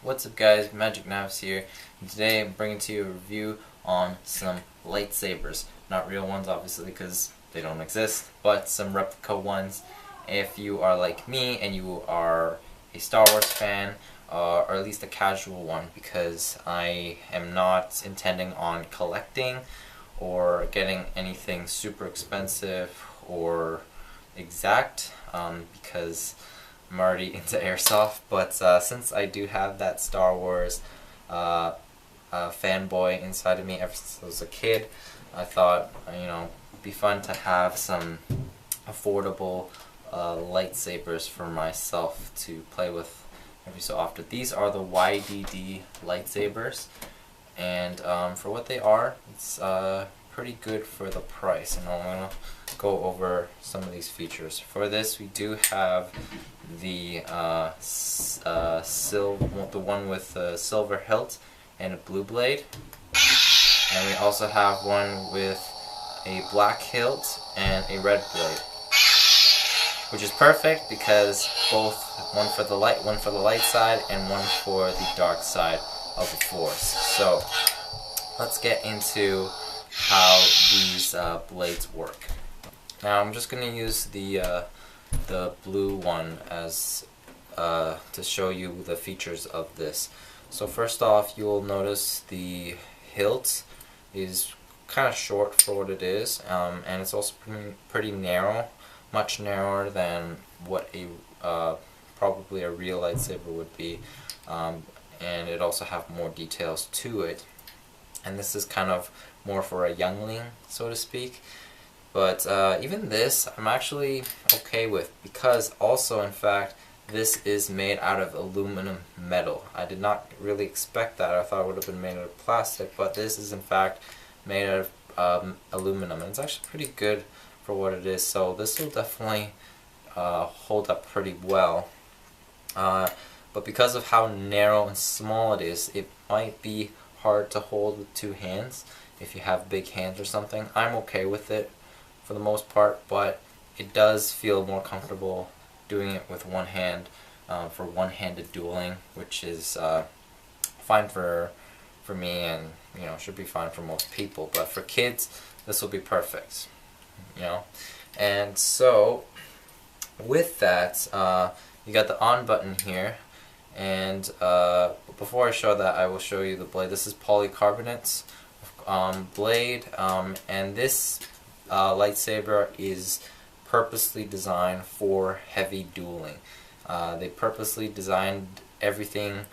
What's up guys, Magic Knives here, and today I'm bringing to you a review on some lightsabers. Not real ones obviously because they don't exist, but some replica ones. If you are like me and you are a Star Wars fan, or at least a casual one, because I am not intending on collecting or getting anything super expensive or exact, because I'm already into airsoft, but since I do have that Star Wars fanboy inside of me ever since I was a kid, I thought, it'd be fun to have some affordable lightsabers for myself to play with every so often. These are the YDD lightsabers, and for what they are, it's pretty good for the price, and I'm going to go over some of these features. For this, we do have the one with the silver hilt and a blue blade, and we also have one with a black hilt and a red blade, which is perfect because both one for the light side and one for the dark side of the Force. So let's get into how these blades work. Now I'm just going to use the blue one as to show you the features of this. So first off, you will notice the hilt is kind of short for what it is, and it's also pretty narrow, much narrower than what a probably a real lightsaber would be, and it also have more details to it. And this is kind of more for a youngling, so to speak. But even this, I'm actually okay with, because also, in fact, this is made out of aluminum metal. I did not really expect that. I thought it would have been made out of plastic, but this is in fact made out of aluminum, and it's actually pretty good for what it is. So this will definitely hold up pretty well. But because of how narrow and small it is, it might be hard to hold with two hands if you have big hands or something. I'm okay with it for the most part, but it does feel more comfortable doing it with one hand for one-handed dueling, which is fine for me, and should be fine for most people. But for kids, this will be perfect. And so with that, you got the on button here, and before I show that, I will show you the blade. This is polycarbonate blade, and this lightsaber is purposely designed for heavy dueling. They purposely designed everything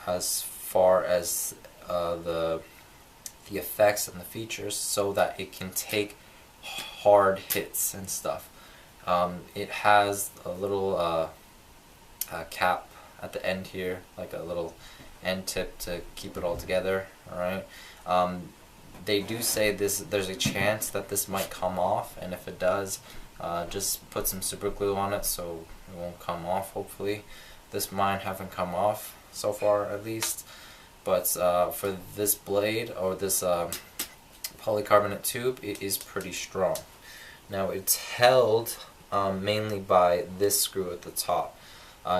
as far as the effects and the features so that it can take hard hits and stuff. It has a little cap at the end here, like a little end tip to keep it all together. Alright. They do say there's a chance that this might come off, and if it does, just put some super glue on it so it won't come off, hopefully. This mine haven't come off so far, at least. But for this blade, or this polycarbonate tube, it is pretty strong. Now it's held mainly by this screw at the top.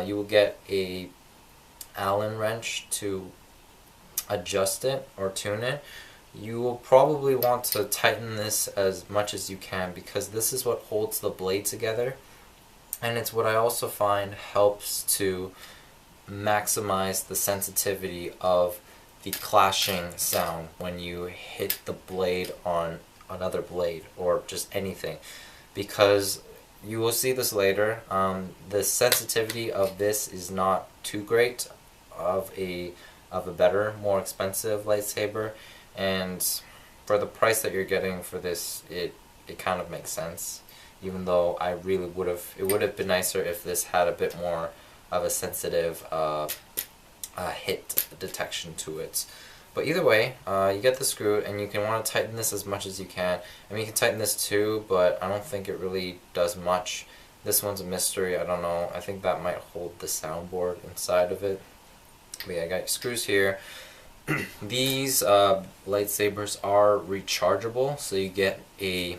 You will get a Allen wrench to adjust it or tune it. You will probably want to tighten this as much as you can, because this is what holds the blade together, and it's what I also find helps to maximize the sensitivity of the clashing sound when you hit the blade on another blade or just anything, because you will see this later. The sensitivity of this is not too great of a better, more expensive lightsaber, and for the price that you're getting for this, it kind of makes sense. Even though I really it would have been nicer if this had a bit more of a sensitive hit detection to it. But either way, you get the screw, and you can want to tighten this as much as you can. I mean, you can tighten this too, but I don't think it really does much. This one's a mystery. I don't know. I think that might hold the soundboard inside of it. But yeah, I got screws here. These lightsabers are rechargeable, so you get a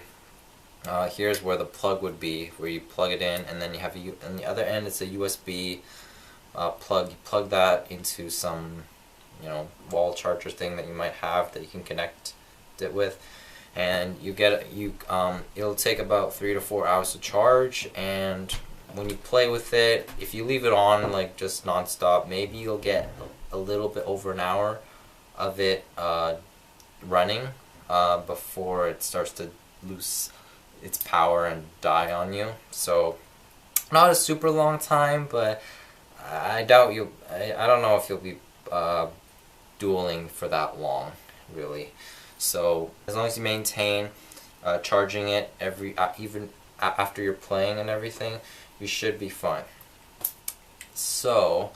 here's where the plug would be, where you plug it in, and then you have on the other end it's a USB plug that into some, you know, wall charger thing that you might have that you can connect it with, and it'll take about 3 to 4 hours to charge. And when you play with it, if you leave it on like just non-stop, maybe you'll get a little bit over an hour of it running before it starts to lose its power and die on you. So not a super long time, but I doubt you. I don't know if you'll be dueling for that long, really. So as long as you maintain charging it even after you're playing and everything, you should be fine. So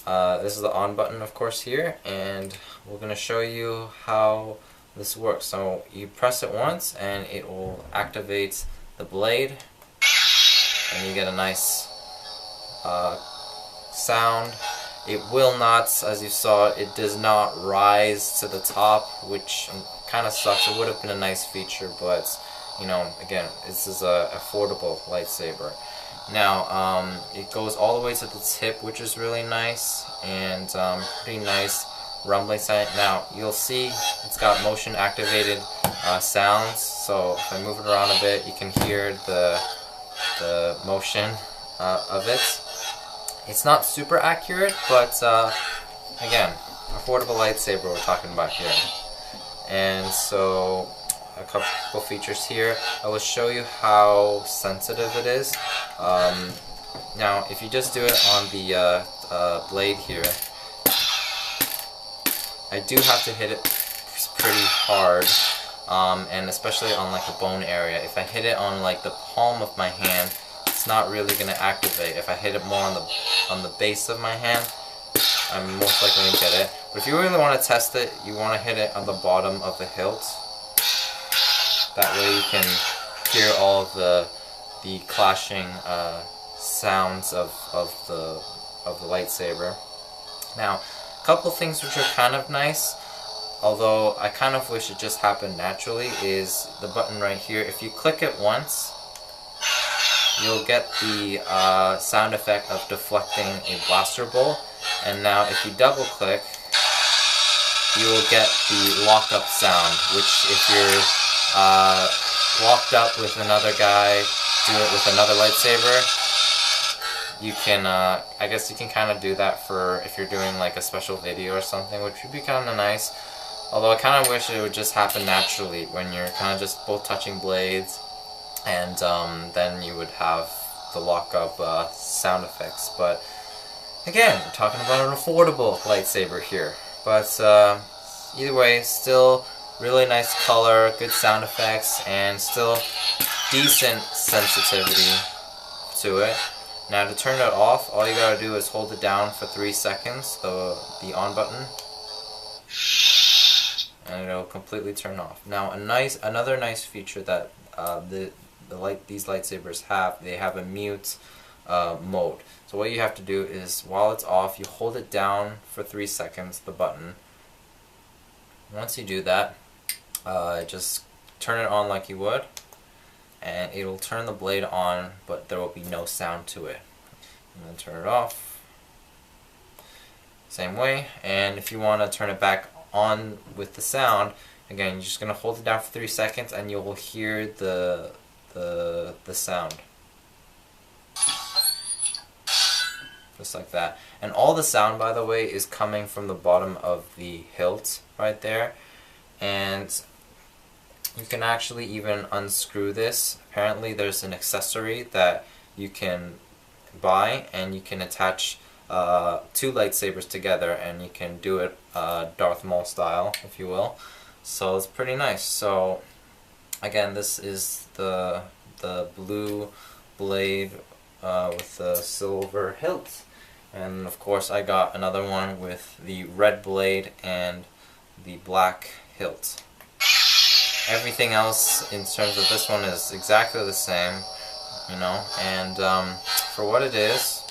this is the on button, of course, here, and we're going to show you how this works. So you press it once and it will activate the blade, and you get a nice sound. It will not, as you saw, it does not rise to the top, which kind of sucks. It would have been a nice feature, but you know, again, this is a affordable lightsaber. Now, it goes all the way to the tip, which is really nice, and pretty nice rumbling sound. Now, you'll see it's got motion activated sounds, so if I move it around a bit, you can hear the motion of it. It's not super accurate, but again, affordable lightsaber we're talking about here. And so, a couple features here. I will show you how sensitive it is. Now, if you just do it on the blade here, I do have to hit it pretty hard, and especially on like a bone area. If I hit it on like the palm of my hand, it's not really going to activate. If I hit it more on the base of my hand, I'm most likely going to get it. But if you really want to test it, you want to hit it on the bottom of the hilt. That way you can hear all of the clashing sounds of the lightsaber. Now, a couple things which are kind of nice, although I kind of wish it just happened naturally, is the button right here. If you click it once, you'll get the sound effect of deflecting a blaster bolt. And now if you double click, you will get the lock-up sound, which if you're locked up with another guy, do it with another lightsaber, you can, I guess you can kind of do that for if you're doing like a special video or something, which would be kind of nice. Although I kind of wish it would just happen naturally when you're kind of just both touching blades, and then you would have the lock-up sound effects. But again, we're talking about an affordable lightsaber here. But either way, still really nice color, good sound effects, and still decent sensitivity to it. Now to turn it off, all you gotta do is hold it down for 3 seconds, the on button, and it'll completely turn off. Now another nice feature that these lightsabers have, they have a mute mode. So what you have to do is, while it's off, you hold it down for 3 seconds, the button. Once you do that, just turn it on like you would, and it'll turn the blade on, but there will be no sound to it. And then turn it off, same way. And if you want to turn it back on with the sound, again, you're just going to hold it down for 3 seconds, and you will hear the sound. Just like that. And all the sound, by the way, is coming from the bottom of the hilt right there. And you can actually even unscrew this. Apparently there's an accessory that you can buy, and you can attach 2 lightsabers together, and you can do it Darth Maul style, if you will. So it's pretty nice. So again, this is the blue blade with the silver hilt, and of course I got another one with the red blade and the black hilt. Everything else in terms of this one is exactly the same, you know, and for what it is,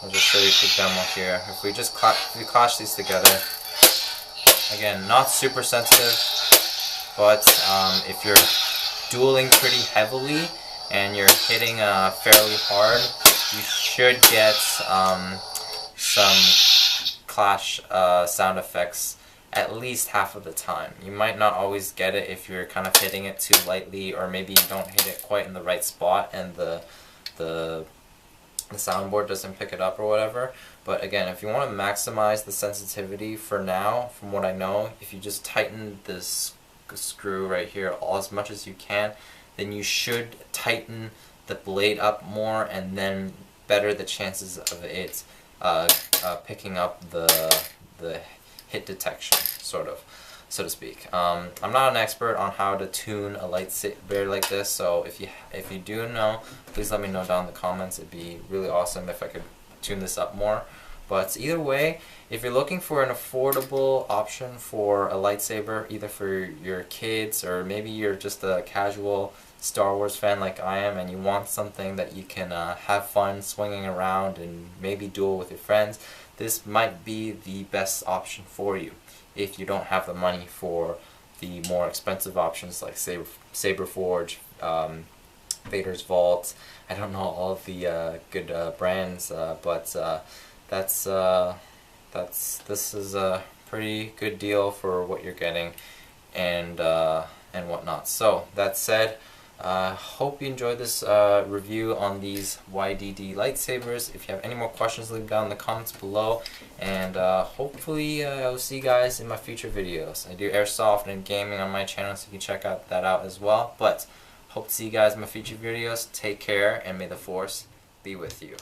I'll just show you a quick demo here. If we just clash these together, again, not super sensitive, but if you're dueling pretty heavily and you're hitting fairly hard, you should some clash sound effects at least half of the time. You might not always get it if you're kind of hitting it too lightly, or maybe you don't hit it quite in the right spot and the soundboard doesn't pick it up or whatever. But again, if you want to maximize the sensitivity for now, from what I know, if you just tighten this screw right here as much as you can, then you should tighten the blade up more, and then better the chances of it picking up the hit detection, sort of, so to speak. I'm not an expert on how to tune a lightsaber like this, so if you do know, please let me know down in the comments. It'd be really awesome if I could tune this up more. But either way, if you're looking for an affordable option for a lightsaber, either for your kids or maybe you're just a casual Star Wars fan like I am, and you want something that you can have fun swinging around and maybe duel with your friends, this might be the best option for you if you don't have the money for the more expensive options like SaberForge, Vader's Vault. I don't know all of the good brands, but this is a pretty good deal for what you're getting and whatnot. So that said, hope you enjoyed this review on these YDD lightsabers. If you have any more questions, leave them down in the comments below, and hopefully I'll see you guys in my future videos. I do airsoft and gaming on my channel, so you can check that out as well. But hope to see you guys in my future videos. Take care, and may the Force be with you.